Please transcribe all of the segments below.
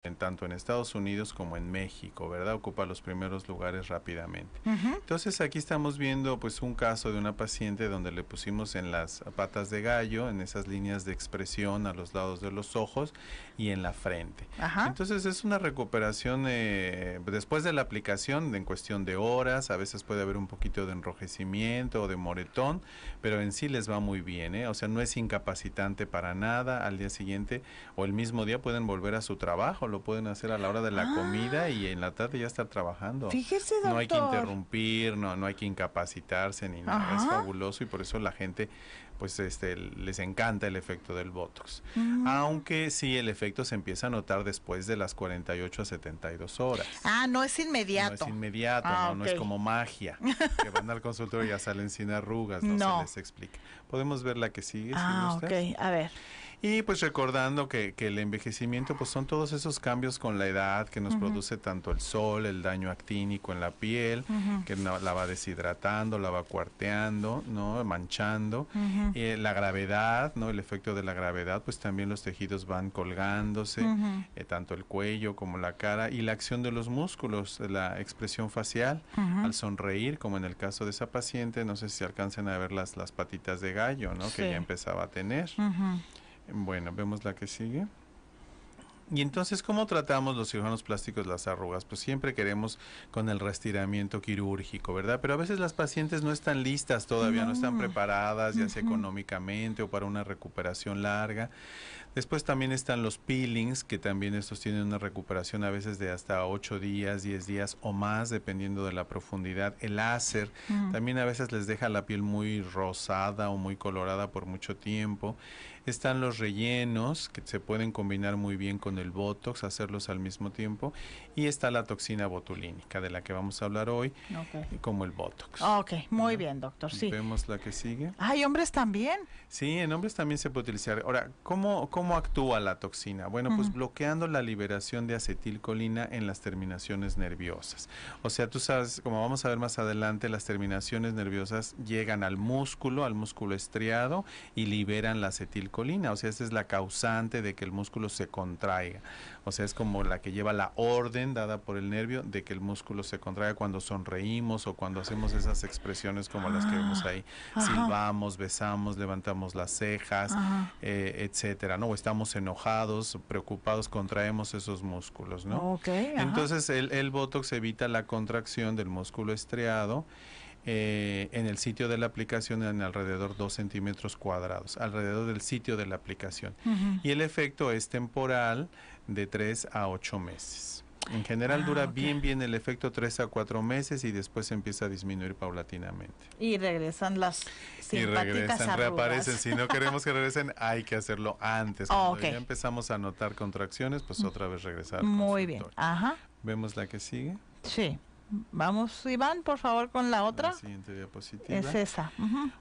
tanto en Estados Unidos como en México, ¿verdad? Ocupa los primeros lugares rápidamente. Ujú. Entonces aquí estamos viendo pues un caso de una paciente donde le pusimos en las patas de gallo, en esas líneas de expresión a los lados de los ojos y en la frente. Ajá. Entonces es una recuperación después de la aplicación en cuestión de horas, a veces puede haber un poquito de enrojecimiento o de moretón, pero en sí les va muy bien, ¿eh? O sea, no es incapacitante para nada. Al día siguiente o el mismo día pueden volver a su trabajo, lo pueden hacer a la hora de la comida y en la tarde ya estar trabajando. Fíjese, doctor. No hay que interrumpir, no hay que incapacitarse ni nada. Ajá. Es fabuloso y por eso la gente pues les encanta el efecto del Botox. Aunque sí, el efecto se empieza a notar después de las 48 a 72 horas. No es inmediato. No es inmediato, no es como magia, que van al consultorio y ya salen sin arrugas, no se les explica. Podemos ver la que sigue, si gusta. Ok, a ver. Y pues recordando que el envejecimiento pues son todos esos cambios con la edad que nos produce tanto el sol, el daño actínico en la piel, que la va deshidratando, la va cuarteando, ¿no? Manchando. La gravedad, ¿no? El efecto de la gravedad, pues también los tejidos van colgándose, tanto el cuello como la cara, y la acción de los músculos, la expresión facial, al sonreír, como en el caso de esa paciente, no sé si alcancen a ver las patitas de gallo, ¿no? Sí. Que ya empezaba a tener. Bueno, vemos la que sigue. Y entonces, ¿cómo tratamos los cirujanos plásticos las arrugas? Pues siempre queremos con el reestiramiento quirúrgico, ¿verdad? Pero a veces las pacientes no están listas todavía, no están preparadas, ya sea económicamente o para una recuperación larga. Después también están los peelings, que también estos tienen una recuperación a veces de hasta 8 días, 10 días o más, dependiendo de la profundidad. El láser también a veces les deja la piel muy rosada o muy colorada por mucho tiempo. Están los rellenos, que se pueden combinar muy bien con el Botox, hacerlos al mismo tiempo. Y está la toxina botulínica, de la que vamos a hablar hoy, como el Botox. Ok, muy bien, doctor, sí. Vemos la que sigue. ¿Hay hombres también? Sí, en hombres también se puede utilizar. Ahora, ¿cómo actúa la toxina? Bueno, pues bloqueando la liberación de acetilcolina en las terminaciones nerviosas. O sea, tú sabes, como vamos a ver más adelante, las terminaciones nerviosas llegan al músculo estriado y liberan la acetilcolina. O sea, esa es la causante de que el músculo se contraiga. O sea, es como la que lleva la orden dada por el nervio de que el músculo se contraiga cuando sonreímos o cuando hacemos esas expresiones como las que vemos ahí. Silbamos, besamos, levantamos las cejas, etcétera, ¿no? O estamos enojados, preocupados, contraemos esos músculos, ¿no? Entonces el Botox evita la contracción del músculo estriado en el sitio de la aplicación en alrededor 2 centímetros cuadrados, alrededor del sitio de la aplicación. Y el efecto es temporal de 3 a 8 meses. En general dura bien el efecto 3 a 4 meses y después empieza a disminuir paulatinamente. Y regresan las simpáticas arrugas. Reaparecen. Si no queremos que regresen, hay que hacerlo antes. Cuando ya empezamos a notar contracciones, pues otra vez regresar. Muy bien. ¿Vemos la que sigue? Sí. Vamos, Iván, por favor, con la otra. La siguiente diapositiva. Es esa.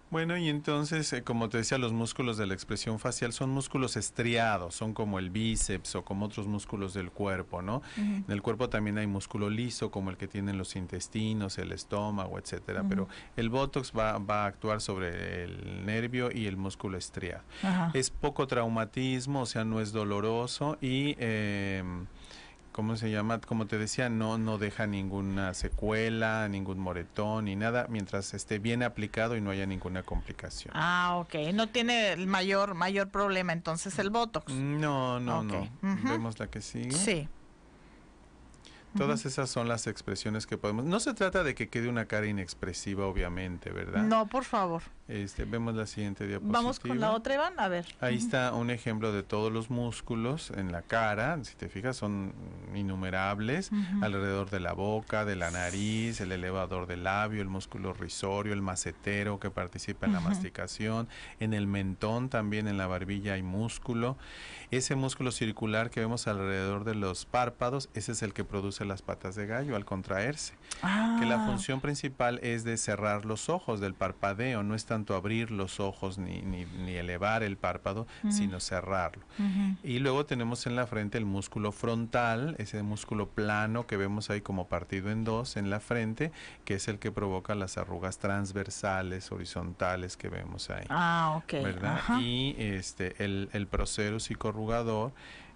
Bueno, y entonces, como te decía, los músculos de la expresión facial son músculos estriados, son como el bíceps o como otros músculos del cuerpo, ¿no? En el cuerpo también hay músculo liso, como el que tienen los intestinos, el estómago, etcétera, pero el Botox va a actuar sobre el nervio y el músculo estriado. Es poco traumatismo, o sea, no es doloroso y... ¿cómo se llama? Como te decía, no deja ninguna secuela, ningún moretón ni nada, mientras esté bien aplicado y no haya ninguna complicación. No tiene el mayor problema entonces el Botox. No. ¿Vemos la que sigue? Sí. Todas esas son las expresiones que podemos... No se trata de que quede una cara inexpresiva, obviamente, ¿verdad? No, por favor. Vemos la siguiente diapositiva. Vamos con la otra, Iván, a ver. Ahí está un ejemplo de todos los músculos en la cara. Si te fijas, son innumerables. Alrededor de la boca, de la nariz, el elevador del labio, el músculo risorio, el macetero que participa en la masticación. En el mentón, también en la barbilla hay músculo. Ese músculo circular que vemos alrededor de los párpados, ese es el que produce las patas de gallo al contraerse. Que la función principal es de cerrar los ojos, del parpadeo. No es tanto abrir los ojos ni elevar el párpado, sino cerrarlo. Y luego tenemos en la frente el músculo frontal, ese músculo plano que vemos ahí como partido en dos en la frente, que es el que provoca las arrugas transversales, horizontales que vemos ahí. ¿Verdad? Y el procerus y corrugador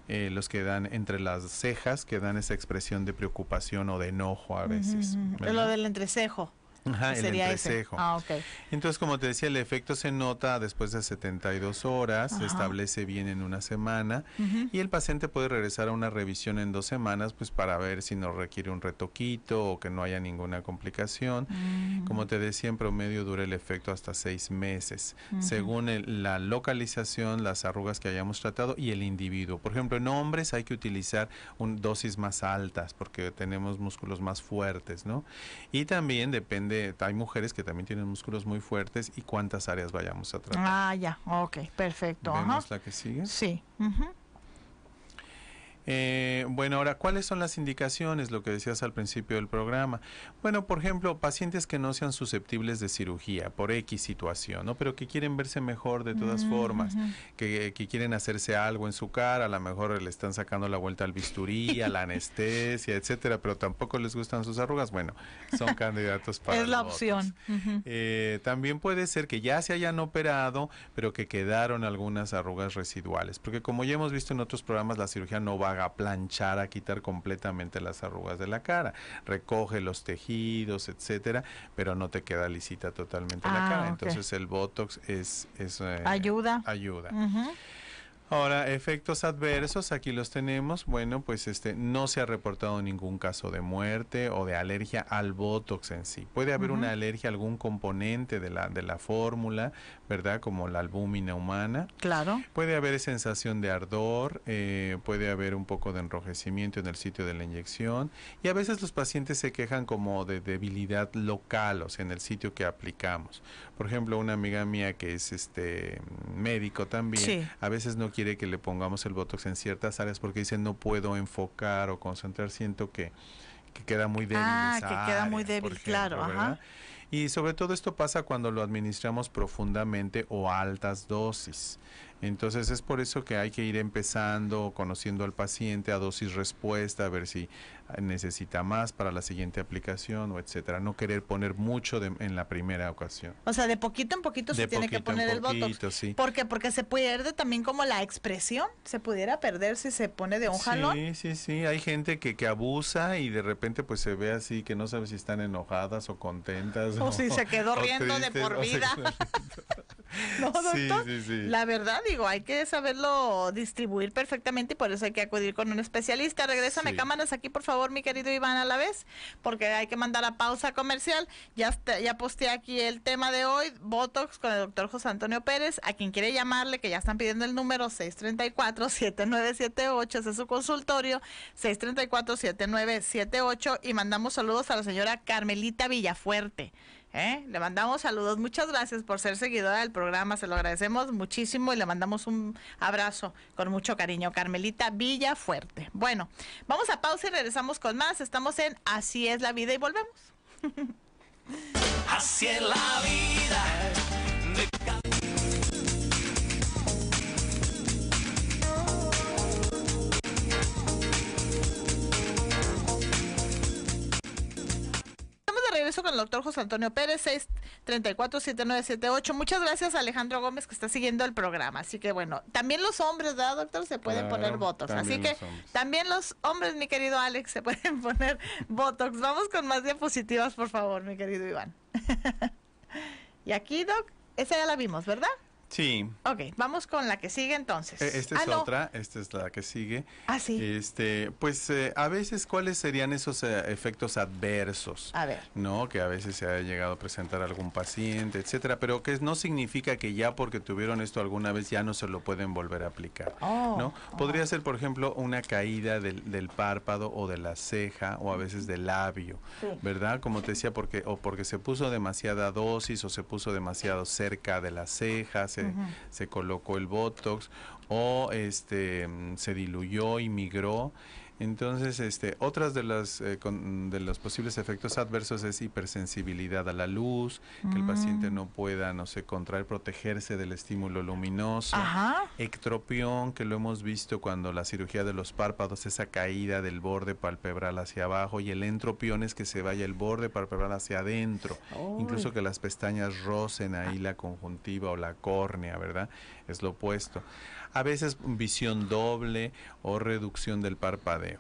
los que dan entre las cejas, que dan esa expresión de preocupación o de enojo a veces. Lo del entrecejo. Ajá, el Sería entrecejo. ese. Ah, ok. Entonces, como te decía, el efecto se nota después de 72 horas, se establece bien en una semana y el paciente puede regresar a una revisión en 2 semanas, pues para ver si no requiere un retoquito o que no haya ninguna complicación. Como te decía, en promedio dura el efecto hasta 6 meses, según la localización, las arrugas que hayamos tratado y el individuo. Por ejemplo, en hombres hay que utilizar dosis más altas porque tenemos músculos más fuertes, ¿no? Y también depende, hay mujeres que también tienen músculos muy fuertes y cuántas áreas vayamos a tratar. Ah, ya, ok, perfecto. ¿Vemos la que sigue? Sí. Bueno, ahora, ¿cuáles son las indicaciones? Lo que decías al principio del programa. Bueno, por ejemplo, pacientes que no sean susceptibles de cirugía por X situación, ¿no? Pero que quieren verse mejor de todas formas, que quieren hacerse algo en su cara, a lo mejor le están sacando la vuelta al bisturí, a la anestesia, etcétera, pero tampoco les gustan sus arrugas. Bueno, son candidatos para es la Botox. opción. También puede ser que ya se hayan operado, pero que quedaron algunas arrugas residuales, porque como ya hemos visto en otros programas, la cirugía no va a planchar, a quitar completamente las arrugas de la cara, recoge los tejidos, etcétera, pero no te queda lisita totalmente la cara. Entonces el Botox es ayuda. Ahora, efectos adversos, aquí los tenemos. Bueno, pues no se ha reportado ningún caso de muerte o de alergia al Botox en sí. Puede haber una alergia a algún componente de la fórmula, ¿verdad? Como la albúmina humana. Claro. Puede haber sensación de ardor, puede haber un poco de enrojecimiento en el sitio de la inyección y a veces los pacientes se quejan como de debilidad local, o sea, en el sitio que aplicamos. Por ejemplo, una amiga mía que es médico también, a veces no quiere que le pongamos el Botox en ciertas áreas porque dice no puedo enfocar o concentrar, siento que queda muy débil esa que queda área, muy débil, por ejemplo, claro, ¿verdad? Y sobre todo esto pasa cuando lo administramos profundamente o a altas dosis. Entonces es por eso que hay que ir empezando, conociendo al paciente a dosis respuesta, a ver si necesita más para la siguiente aplicación o etcétera. No querer poner mucho en la primera ocasión. O sea, de poquito en poquito se tiene que poner el Botox. Sí. ¿Por qué? Porque se pierde también como la expresión. Se pudiera perder si se pone de un jalón. Sí. Hay gente que abusa y de repente pues se ve así que no sabe si están enojadas o contentas. O si se quedó riendo de por vida. No, doctor, la verdad, digo, hay que saberlo distribuir perfectamente y por eso hay que acudir con un especialista. Regrésame cámaras aquí, por favor, mi querido Iván, a la vez, porque hay que mandar a pausa comercial. Ya posteé aquí el tema de hoy, Botox con el doctor José Antonio Pérez. A quien quiere llamarle, que ya están pidiendo el número 634-7978, ese es su consultorio, 634-7978, y mandamos saludos a la señora Carmelita Villafuerte. Le mandamos saludos, muchas gracias por ser seguidora del programa, se lo agradecemos muchísimo y le mandamos un abrazo con mucho cariño. Carmelita Villafuerte. Bueno, vamos a pausa y regresamos con más. Estamos en Así es la vida y volvemos. Así es la vida. De regreso con el doctor José Antonio Pérez, 634-7978. Muchas gracias a Alejandro Gómez que está siguiendo el programa. Así que bueno, también los hombres, ¿verdad, doctor? Se pueden poner Botox. Así que también los hombres, mi querido Alex, se pueden poner Botox. Vamos con más diapositivas, por favor, mi querido Iván. Y aquí, doc, esa ya la vimos, ¿verdad? Sí. Ok, vamos con la que sigue entonces. Esta es otra, esta es la que sigue. Sí. Pues a veces, ¿cuáles serían esos efectos adversos? A ver. ¿No? Que a veces se ha llegado a presentar a algún paciente, etcétera, pero que no significa que ya porque tuvieron esto alguna vez ya no se lo pueden volver a aplicar, ¿no? Podría ser, por ejemplo, una caída del párpado o de la ceja o a veces del labio, ¿verdad? Como te decía, porque se puso demasiada dosis o se puso demasiado cerca de la ceja, se colocó el Botox o se diluyó y migró. Entonces, otras de los posibles efectos adversos es hipersensibilidad a la luz, que el paciente no pueda, contraer, protegerse del estímulo luminoso. Ectropión, que lo hemos visto cuando la cirugía de los párpados, esa caída del borde palpebral hacia abajo, y el entropión es que se vaya el borde palpebral hacia adentro, incluso que las pestañas rocen ahí la conjuntiva o la córnea, ¿verdad? Es lo opuesto. A veces visión doble o reducción del parpadeo.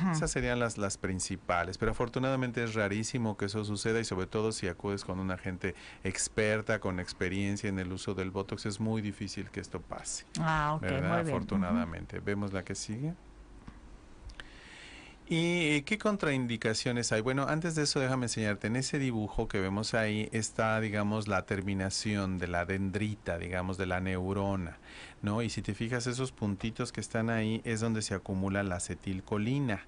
Esas serían las principales, pero afortunadamente es rarísimo que eso suceda y sobre todo si acudes con una gente experta, con experiencia en el uso del Botox, es muy difícil que esto pase. Ah, ok, ¿verdad? muy bien. Afortunadamente. Vemos la que sigue. ¿Y qué contraindicaciones hay? Bueno, antes de eso déjame enseñarte, en ese dibujo que vemos ahí está, digamos, la terminación de la dendrita, digamos, de la neurona, ¿no? Y si te fijas, esos puntitos que están ahí es donde se acumula la acetilcolina.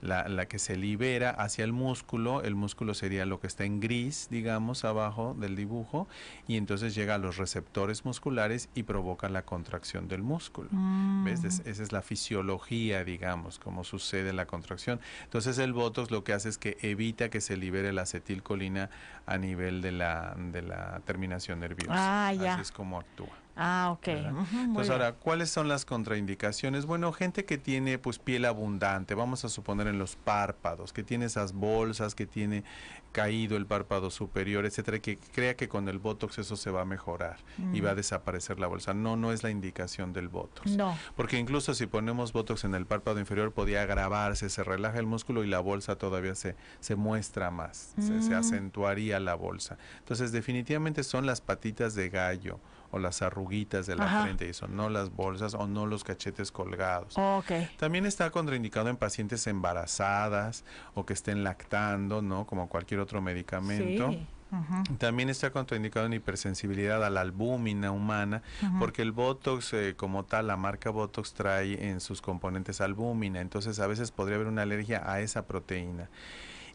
La que se libera hacia el músculo sería lo que está en gris, digamos, abajo del dibujo, y entonces llega a los receptores musculares y provoca la contracción del músculo. ¿Ves? Esa es la fisiología, digamos, cómo sucede la contracción. Entonces el Botox lo que hace es que evita que se libere la acetilcolina a nivel de la terminación nerviosa. Ah, ya. Así es como actúa. Ah, ok. Entonces ahora, ¿cuáles son las contraindicaciones? Bueno, gente que tiene pues piel abundante, vamos a suponer en los párpados, que tiene esas bolsas, que tiene caído el párpado superior, etcétera, que crea que con el Botox eso se va a mejorar y va a desaparecer la bolsa. No, no es la indicación del Botox. No. Porque incluso si ponemos Botox en el párpado inferior podría agravarse, se relaja el músculo y la bolsa todavía se muestra más, se acentuaría la bolsa. Entonces definitivamente son las patitas de gallo o las arruguitas de la frente y eso, no las bolsas o no los cachetes colgados. Okay. También está contraindicado en pacientes embarazadas o que estén lactando, ¿no? Como cualquier otro medicamento. Sí. También está contraindicado en hipersensibilidad a la albúmina humana, porque el Botox como tal, la marca Botox trae en sus componentes albúmina, entonces a veces podría haber una alergia a esa proteína.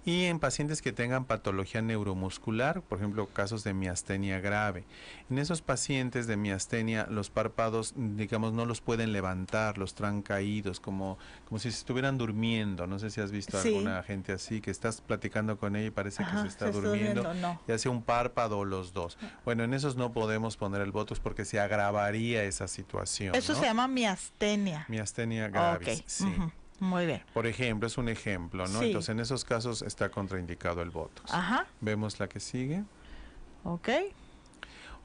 Y en pacientes que tengan patología neuromuscular, por ejemplo, casos de miastenia grave. En esos pacientes de miastenia, los párpados, digamos, no los pueden levantar, los traen caídos, como si se estuvieran durmiendo. No sé si has visto alguna gente así, que estás platicando con ella y parece que se está durmiendo, ya sea un párpado o los dos. Bueno, en esos no podemos poner el Botox porque se agravaría esa situación. Eso, ¿no? Se llama miastenia. Miastenia gravis, sí. Muy bien. Por ejemplo, es un ejemplo, ¿no? Sí. Entonces, en esos casos está contraindicado el Botox. Vemos la que sigue. Ok.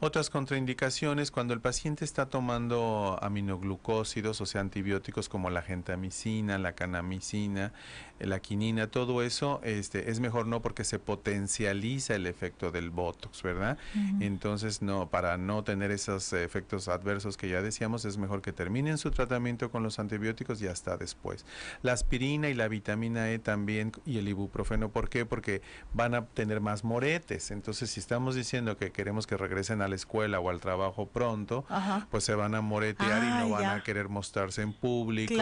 Otras contraindicaciones, cuando el paciente está tomando aminoglucósidos, o sea, antibióticos como la gentamicina, la kanamicina, la quinina, todo eso es mejor no, porque se potencializa el efecto del Botox, ¿verdad? Entonces, no, para no tener esos efectos adversos que ya decíamos, es mejor que terminen su tratamiento con los antibióticos y hasta después. La aspirina y la vitamina E también, y el ibuprofeno, ¿por qué? Porque van a tener más moretes. Entonces, si estamos diciendo que queremos que regresen a la escuela o al trabajo pronto, pues se van a moretear y no van a querer mostrarse en público,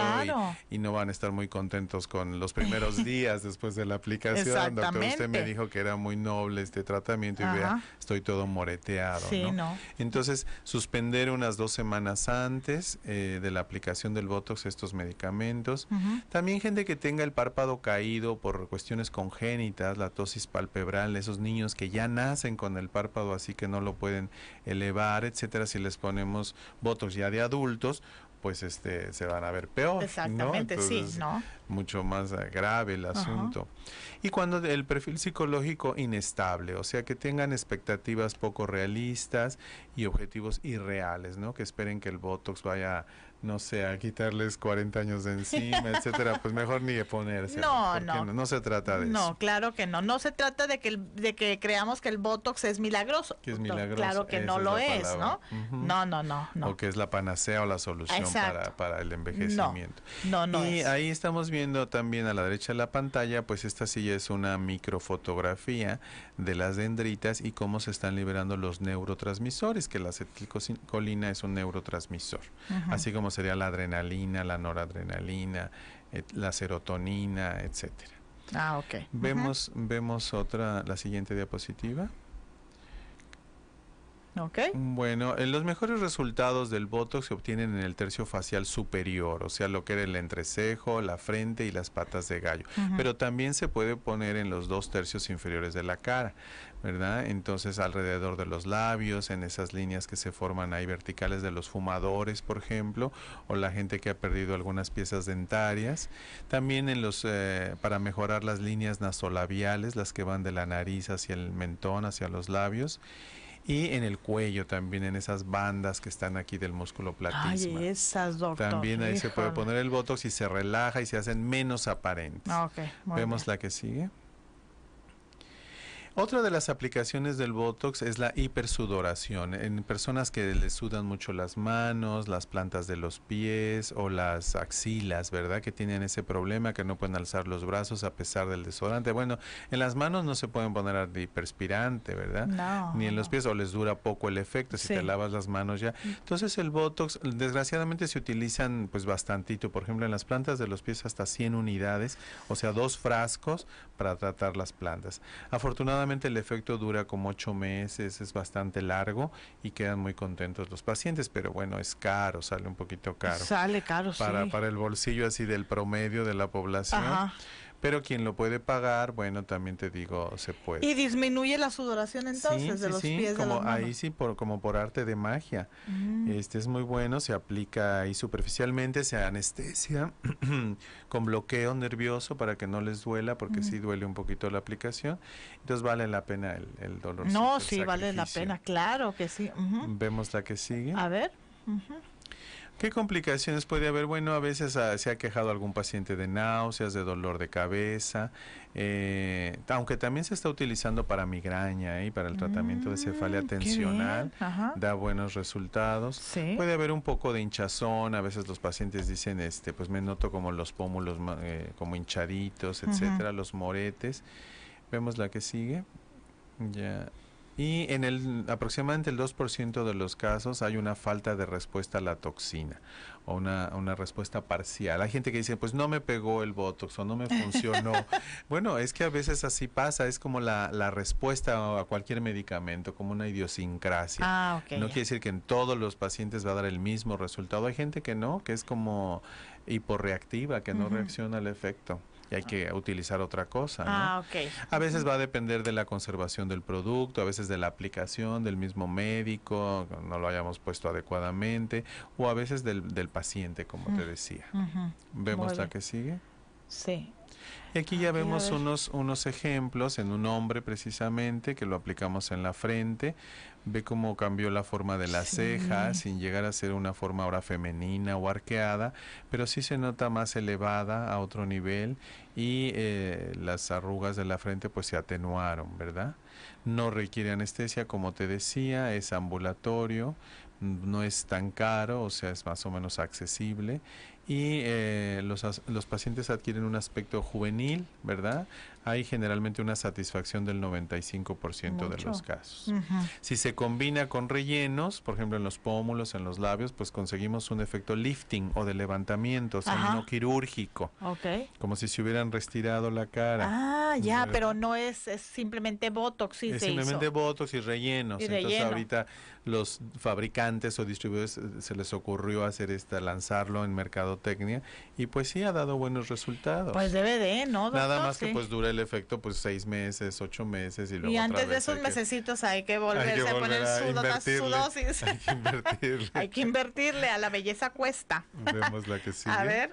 y no van a estar muy contentos con los primeros días después de la aplicación. Doctor, usted me dijo que era muy noble este tratamiento y vea, estoy todo moreteado. Sí, ¿no? Entonces, suspender unas 2 semanas antes de la aplicación del Botox estos medicamentos. También gente que tenga el párpado caído por cuestiones congénitas, la ptosis palpebral, esos niños que ya nacen con el párpado así que no lo pueden elevar, etcétera. Si les ponemos Botox ya de adultos, pues se van a ver peor. Exactamente, ¿no? Entonces, sí, ¿no? Mucho más grave el asunto. Y cuando el perfil psicológico inestable, o sea, que tengan expectativas poco realistas y objetivos irreales, ¿no? Que esperen que el Botox vaya, no sé, a quitarles 40 años de encima, etcétera, pues mejor ni ponerse. No se trata de eso. No, claro que no. No se trata de que creamos que el Botox es milagroso. Que es milagroso. Claro que no lo es, ¿no? No. O que es la panacea o la solución para el envejecimiento. No y es. Ahí estamos viendo también a la derecha de la pantalla, pues esta sí es una microfotografía de las dendritas y cómo se están liberando los neurotransmisores, que la acetilcolina es un neurotransmisor, así como sería la adrenalina, la noradrenalina, la serotonina, etcétera. Ok. Vemos la siguiente diapositiva. Okay. Bueno, los mejores resultados del Botox se obtienen en el tercio facial superior, o sea, lo que era el entrecejo, la frente y las patas de gallo. Pero también se puede poner en los 2 tercios inferiores de la cara, ¿verdad? Entonces, alrededor de los labios, en esas líneas que se forman ahí verticales de los fumadores, por ejemplo, o la gente que ha perdido algunas piezas dentarias. También en para mejorar las líneas nasolabiales, las que van de la nariz hacia el mentón, hacia los labios. Y en el cuello también, en esas bandas que están aquí del músculo platisma. Ay, esas, doctor. También ahí se puede poner el Botox y se relaja y se hacen menos aparentes. Okay, Vemos bien. la que sigue. Otra de las aplicaciones del Botox es la hipersudoración. En personas que les sudan mucho las manos, las plantas de los pies o las axilas, ¿verdad? Que tienen ese problema, que no pueden alzar los brazos a pesar del desodorante. Bueno, en las manos no se pueden poner antiperspirante, ¿verdad? No. Ni en los pies, o les dura poco el efecto si te lavas las manos ya. Entonces el Botox, desgraciadamente se utilizan pues bastantito. Por ejemplo, en las plantas de los pies hasta 100 unidades, o sea, 2 frascos para tratar las plantas. Afortunadamente el efecto dura como 8 meses, es bastante largo y quedan muy contentos los pacientes, pero bueno, es caro, sale un poquito caro. Sale caro, para el bolsillo así del promedio de la población. Ajá. Pero quien lo puede pagar, bueno, también te digo, se puede. Y disminuye la sudoración entonces de los pies, como de las manos. ahí sí, como por arte de magia. Es muy bueno, se aplica ahí superficialmente, se anestesia con bloqueo nervioso para que no les duela, porque sí duele un poquito la aplicación. Entonces vale la pena el dolor. No, sí, vale la pena, claro que sí. Vemos la que sigue. A ver. ¿Qué complicaciones puede haber? Bueno, a veces se ha quejado algún paciente de náuseas, de dolor de cabeza, aunque también se está utilizando para migraña y para el tratamiento de cefalia tensional, da buenos resultados. ¿Sí? Puede haber un poco de hinchazón, a veces los pacientes dicen, pues me noto como los pómulos como hinchaditos, etcétera, los moretes. Vemos la que sigue. Ya. Y en aproximadamente el 2% de los casos hay una falta de respuesta a la toxina o una respuesta parcial. Hay gente que dice, pues no me pegó el Botox o no me funcionó. Bueno, es que a veces así pasa, es como la respuesta a cualquier medicamento, como una idiosincrasia. Okay, no quiere decir que en todos los pacientes va a dar el mismo resultado. Hay gente que no, que es como hiporreactiva, que no reacciona al efecto. Y hay que utilizar otra cosa, ¿no? Okay. A veces va a depender de la conservación del producto, a veces de la aplicación del mismo médico, no lo hayamos puesto adecuadamente, o a veces del paciente, como te decía. ¿Vemos la que sigue? Sí. Y aquí ya vemos unos ejemplos en un hombre precisamente que lo aplicamos en la frente. Ve cómo cambió la forma de las cejas sin llegar a ser una forma ahora femenina o arqueada, pero sí se nota más elevada a otro nivel y las arrugas de la frente pues se atenuaron, ¿verdad? No requiere anestesia, como te decía, es ambulatorio, no es tan caro, o sea, es más o menos accesible. Y los pacientes adquieren un aspecto juvenil, ¿verdad? Hay generalmente una satisfacción del 95% de los casos. Si se combina con rellenos, por ejemplo en los pómulos, en los labios, pues conseguimos un efecto lifting o de levantamiento, o sea, no quirúrgico. Como si se hubieran retirado la cara. Ya, ¿verdad? Pero no es simplemente Botox. Es simplemente Botox y rellenos. Entonces ahorita los fabricantes o distribuidores se les ocurrió hacer lanzarlo en mercadotecnia y pues sí ha dado buenos resultados. Pues debe de, ¿no, doctor? Nada más que pues dura el efecto pues 6 meses, 8 meses y luego y antes de esos mesecitos hay que volverse a poner su dosis. Hay que invertirle. Hay que invertirle, a la belleza cuesta. Vemos la que sigue. A ver,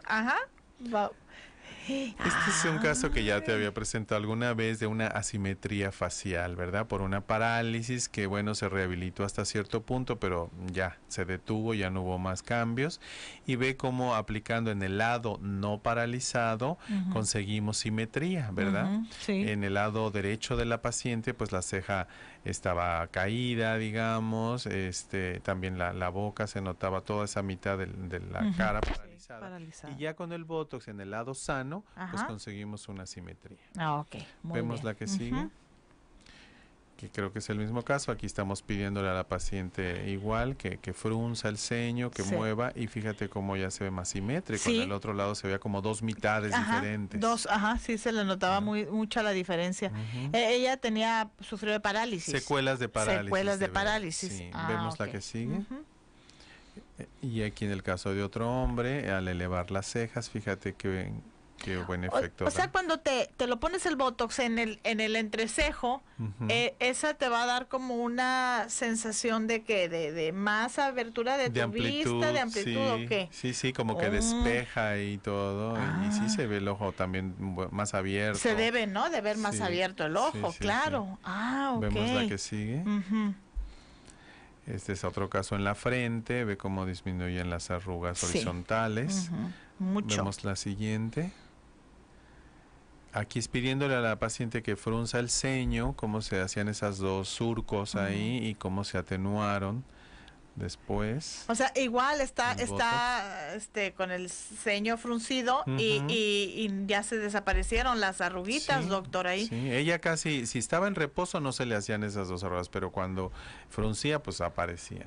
Este es un caso que ya te había presentado alguna vez de una asimetría facial, ¿verdad? Por una parálisis que, bueno, se rehabilitó hasta cierto punto, pero ya se detuvo, ya no hubo más cambios. Y ve cómo aplicando en el lado no paralizado conseguimos simetría, ¿verdad? En el lado derecho de la paciente, pues la ceja estaba caída, digamos, también la boca se notaba toda esa mitad de la cara paralizada. Y ya con el Botox en el lado sano, pues conseguimos una simetría. Vemos bien. La que sigue. Que creo que es el mismo caso. Aquí estamos pidiéndole a la paciente igual que frunza el ceño, que mueva, y fíjate cómo ya se ve más simétrico. En el otro lado se veía como 2 mitades diferentes. Sí se le notaba mucha la diferencia. Ella sufrió de parálisis. Secuelas de parálisis. Sí. Vemos la que sigue. Y aquí en el caso de otro hombre, al elevar las cejas, fíjate que qué buen efecto. O sea, cuando te lo pones el Botox en el entrecejo, esa te va a dar como una sensación de más abertura de tu vista, de amplitud, ¿o qué? Sí, como que despeja y todo, y sí se ve el ojo también más abierto. Se debe, ¿no? De ver más abierto el ojo, claro. Sí. Vemos la que sigue. Este es otro caso en la frente, ve cómo disminuyen las arrugas horizontales. Mucho. Vemos la siguiente. Aquí es pidiéndole a la paciente que frunza el ceño, cómo se hacían esas dos surcos ahí y cómo se atenuaron después. O sea, igual está con el ceño fruncido y ya se desaparecieron las arruguitas, doctor, ahí. Sí, ella casi, si estaba en reposo no se le hacían esas dos arrugas, pero cuando fruncía pues aparecía.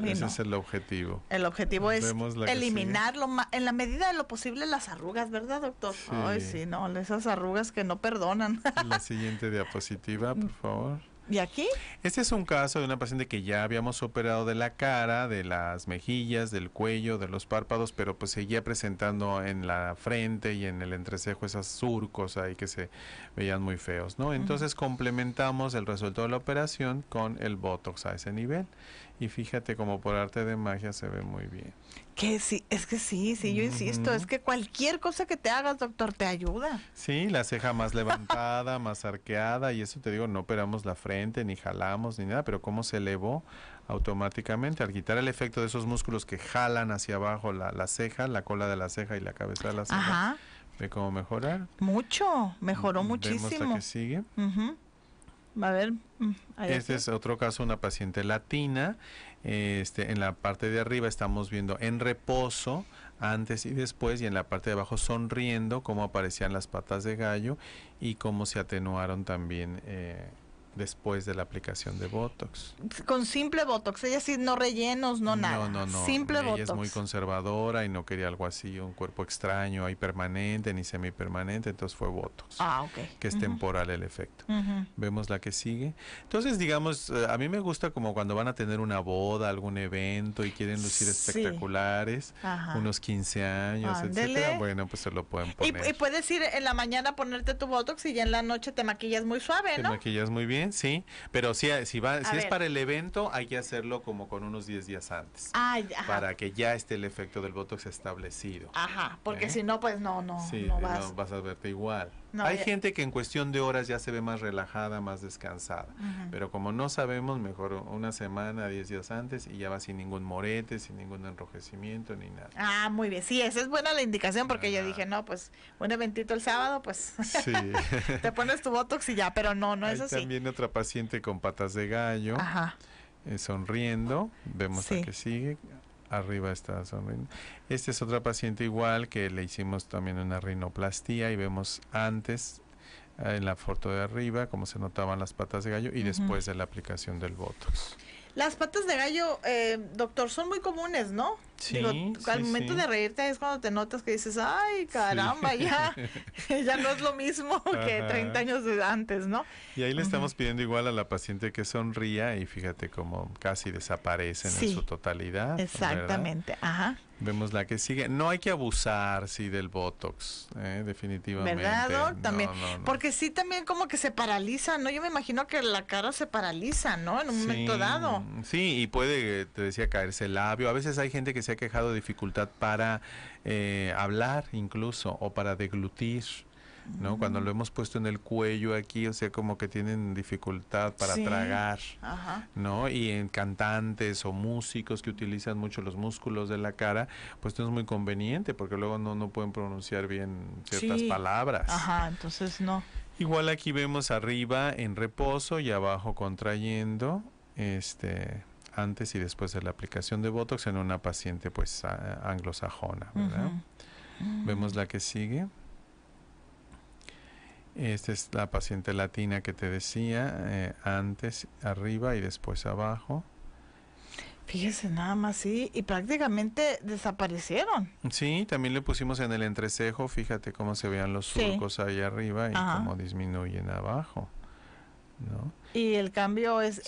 Ese es el objetivo. El objetivo es eliminarlo en la medida de lo posible las arrugas, ¿verdad, doctor? Sí. Ay, sí, no, esas arrugas que no perdonan. La siguiente diapositiva, por favor. ¿Y aquí? Este es un caso de una paciente que ya habíamos operado de la cara, de las mejillas, del cuello, de los párpados, pero pues seguía presentando en la frente y en el entrecejo esos surcos ahí que se veían muy feos, ¿no? Entonces complementamos el resultado de la operación con el Botox a ese nivel. Y fíjate como por arte de magia se ve muy bien. Que sí, es que sí, yo insisto, es que cualquier cosa que te hagas, doctor, te ayuda. Sí, la ceja más levantada, más arqueada, y eso te digo, no operamos la frente, ni jalamos, ni nada, pero cómo se elevó automáticamente al quitar el efecto de esos músculos que jalan hacia abajo la ceja, la cola de la ceja y la cabeza de la ceja. Ajá. ¿Ve cómo mejorar? Mucho, mejoró muchísimo. Vemos la que sigue. A ver, este es otro caso, una paciente latina. En la parte de arriba estamos viendo en reposo, antes y después, y en la parte de abajo sonriendo cómo aparecían las patas de gallo y cómo se atenuaron también después de la aplicación de Botox. Con simple Botox, ella sí, no rellenos, no nada. No. Simple ella Botox. Es muy conservadora y no quería algo así, un cuerpo extraño, ahí permanente, ni semipermanente, entonces fue Botox. Que es temporal el efecto. Vemos la que sigue. Entonces, digamos, a mí me gusta como cuando van a tener una boda, algún evento y quieren lucir espectaculares, unos 15 años, etcétera. Bueno, pues se lo pueden poner. Y puedes ir en la mañana ponerte tu Botox y ya en la noche te maquillas muy suave, ¿no? Te maquillas muy bien. Sí, pero si es para el evento, hay que hacerlo como con unos 10 días antes. Para que ya esté el efecto del Botox establecido. Porque si no, pues no vas a verte igual. Hay gente que en cuestión de horas ya se ve más relajada, más descansada. Pero como no sabemos, mejor una semana, 10 días antes y ya va sin ningún morete, sin ningún enrojecimiento ni nada. Muy bien. Sí, esa es buena la indicación porque yo dije, no, pues un eventito el sábado, pues sí. te pones tu Botox y ya, pero no es así. También otra paciente con patas de gallo, sonriendo. Vemos la que sigue. Arriba está sonriendo. Esta es otra paciente igual que le hicimos también una rinoplastía y vemos antes en la foto de arriba cómo se notaban las patas de gallo y después de la aplicación del Botox. Las patas de gallo, doctor, son muy comunes, ¿no? Sí, al momento de reírte es cuando te notas que dices, ay, caramba, ya no es lo mismo que 30 años de antes, ¿no? Y ahí le estamos pidiendo igual a la paciente que sonría y fíjate cómo casi desaparecen en su totalidad. Exactamente, Vemos la que sigue. No hay que abusar, del Botox, definitivamente. ¿Verdad, Doc? También. No. Porque sí, también como que se paraliza, ¿no? Yo me imagino que la cara se paraliza, ¿no? En un momento dado. Sí, y puede, te decía, caerse el labio. A veces hay gente que se ha quejado de dificultad para hablar incluso o para deglutir, ¿no? Cuando lo hemos puesto en el cuello aquí, o sea, como que tienen dificultad para tragar, ¿no? Y en cantantes o músicos que utilizan mucho los músculos de la cara, pues no es muy conveniente porque luego no pueden pronunciar bien ciertas palabras. Entonces no. Igual aquí vemos arriba en reposo y abajo contrayendo, antes y después de la aplicación de Botox en una paciente pues anglosajona, ¿verdad? Vemos la que sigue. Esta es la paciente latina que te decía, antes arriba y después abajo. Fíjese nada más, sí, y prácticamente desaparecieron. Sí, también le pusimos en el entrecejo, fíjate cómo se vean los surcos ahí arriba y cómo disminuyen abajo, ¿no? Y el cambio es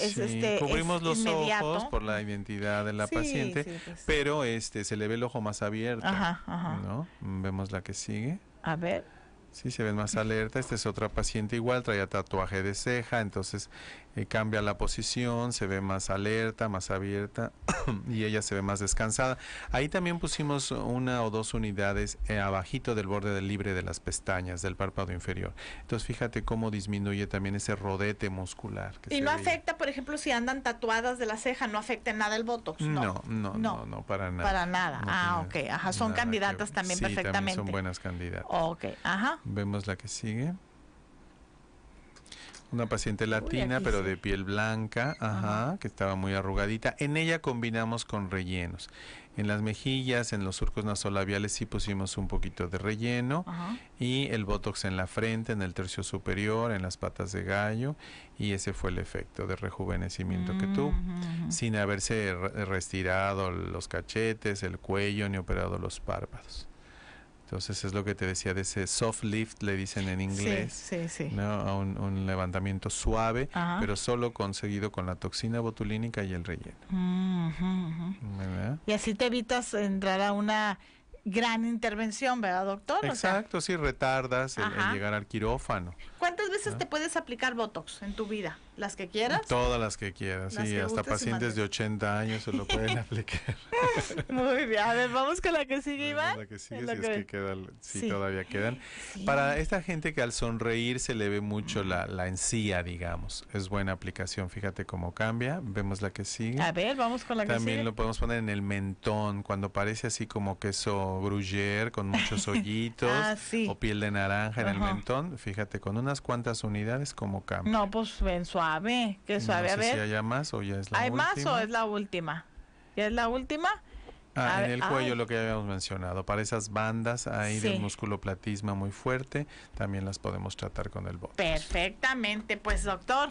cubrimos los inmediato. ojos por la identidad de la paciente, pues. pero se le ve el ojo más abierto, ¿no? Vemos la que sigue. A ver. Sí, se ven más alerta. Esta es otra paciente igual, traía tatuaje de ceja, entonces cambia la posición, se ve más alerta, más abierta y ella se ve más descansada. Ahí también pusimos 1 o 2 unidades abajito del borde del libre de las pestañas, del párpado inferior. Entonces fíjate cómo disminuye también ese rodete muscular. Y no afecta, por ejemplo, si andan tatuadas de la ceja, no afecta en nada el Botox. No, para nada. Para nada. Ok, ajá, son candidatas también perfectamente. También son buenas candidatas. Ok, ajá. Vemos la que sigue. Una paciente latina, pero de piel blanca, que estaba muy arrugadita. En ella combinamos con rellenos. En las mejillas, en los surcos nasolabiales sí pusimos un poquito de relleno y el botox en la frente, en el tercio superior, en las patas de gallo, y ese fue el efecto de rejuvenecimiento que tuvo, sin haberse retirado los cachetes, el cuello, ni operado los párpados. Entonces es lo que te decía de ese soft lift, le dicen en inglés, sí. ¿no? A un levantamiento suave, pero solo conseguido con la toxina botulínica y el relleno. Y así te evitas entrar a una gran intervención, ¿verdad, doctor? Exacto, sí, retardas el llegar al quirófano. ¿Cuántas veces te puedes aplicar Botox en tu vida? ¿Las que quieras? Todas las que quieras, sí, hasta pacientes de 80 años se lo pueden aplicar. Muy bien, a ver, vamos con la que sigue, Iván. La que sigue, si es que quedan, todavía quedan. Para esta gente que al sonreír se le ve mucho la encía, digamos, es buena aplicación, fíjate cómo cambia. Vemos la que sigue. A ver, vamos con la que sigue. También lo podemos poner en el mentón, cuando parece así como queso gruyere, con muchos hoyitos, o piel de naranja en el mentón, fíjate, con unas cuantas unidades cómo cambia. No, pues ven suave, que suave, a ver. Si haya más o ya es la última. ¿Hay más o es la última? ¿Ya es la última? En el cuello lo que ya habíamos mencionado, para esas bandas ahí del musculoplatisma muy fuerte, también las podemos tratar con el botox. Perfectamente, pues doctor,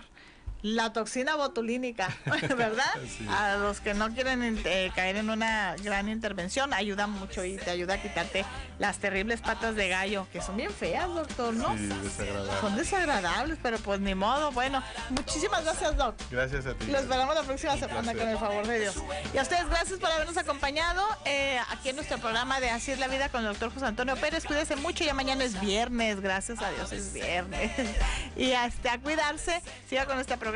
la toxina botulínica, ¿verdad? Sí. A los que no quieren caer en una gran intervención, ayuda mucho y te ayuda a quitarte las terribles patas de gallo, que son bien feas, doctor, ¿no? Sí, desagradables. Son desagradables, pero pues ni modo. Bueno, muchísimas gracias, doc. Gracias a ti. Los esperamos la próxima semana con el favor de Dios. Y a ustedes, gracias por habernos acompañado aquí en nuestro programa de Así es la Vida con el doctor José Antonio Pérez. Cuídense mucho, ya mañana es viernes, gracias a Dios es viernes. Y a cuidarse, siga con esta programación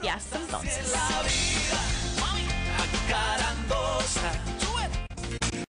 y hasta entonces.